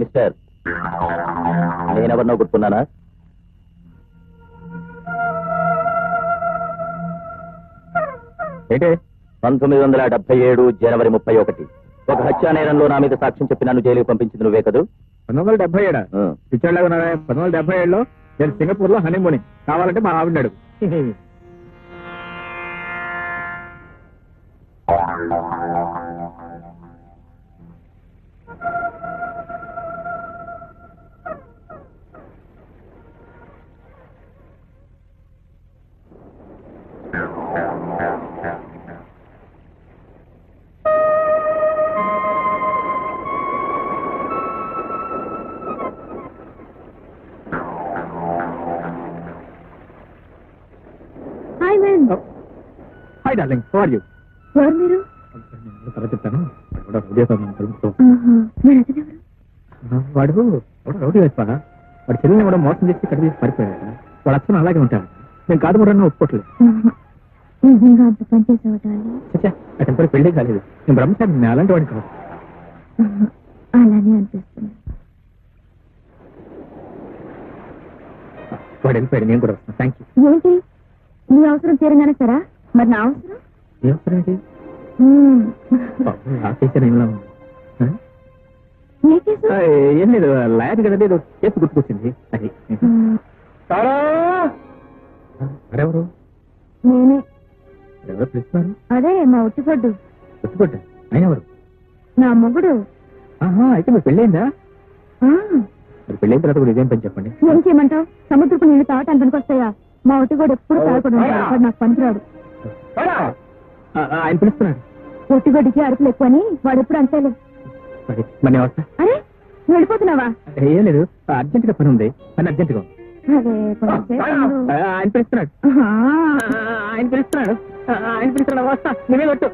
Mister, నేనెవరినో గుర్తున్నానా? ఏంటి? 1977 జనవరి 31 ఒక హత్యా నేరంలో నా మీద సాక్ష్యం చెప్పి నన్ను జైలుకి పంపించింది నువ్వే కదూ? 1977 పిచ్చాడులాగా 1977లో నేను సింగపూర్ లో హనీమూన్ కావాలంటే మా ఆవిడ అడుగు. Hi darling, how are you? ఎవరు మీరు? తర్వాత చెప్తాను. వాడు రౌడీ వేస్తా, వాడు చెల్లిని కూడా మోసం చేసి కడిగి పడిపోయాడు. వాడు అచ్చను అలాగే ఉంటాడు. నేను కాదు కూడా ఒప్పుకోవట్లేదు. నిజంగా అంత పని చేసేవాళ్ళు అతనితో పెళ్లి కాలేదు. నేను బ్రహ్మచారి, నేను అలాంటి వాడిని కాదు. అలానే అనిపిస్తుంది. వాడు వెళ్ళిపోయాడు, నేను కూడా వస్తాను. Thank you. ఏంటి నీ అవసరం తీరంగానే సరా? మరి నా అవసరం ఏ అవసరం ఏంటి? ఏం లేదు, లాయర్ కదండి, ఏదో కేసు గుర్తుకొచ్చింది. అది ఎవరు? నేనే. ఎవరో పిలుస్తున్నారు? అదే మా ఉట్టిపడ్డు. గుర్తుపడ్డా? ఆయన ఎవరు? నా మొగుడు. అయితే మీరు పెళ్ళైందా? మరి పెళ్ళైన తర్వాత కూడా ఇదేం పని చెప్పండి. ఏం చేయమంటావు? సముద్రపు నీళ్ళు తాగటానికి పనికొస్తాయా? మా ఒట్టిగోడు ఎప్పుడు తాగకుండా ఉంటాడు. నాకు పనికిరాడు. ఆయన పిలుస్తున్నాడు. ఒట్టిగొడ్డికి అరుపులు ఎక్కువ అని వాడు ఎప్పుడు అంతేలే. మరి వస్తా. అరే నువ్వు వెళ్ళిపోతున్నావా? ఏం లేదు, అర్జెంట్ గా పని ఉంది. పని అర్జెంట్ గా అదే ఆయన పిలుస్తున్నాడు. ఆయన పిలుస్తున్నాడు. ఆయన పిలుస్తున్నాడు. వస్తా, నువ్వే కొట్టు.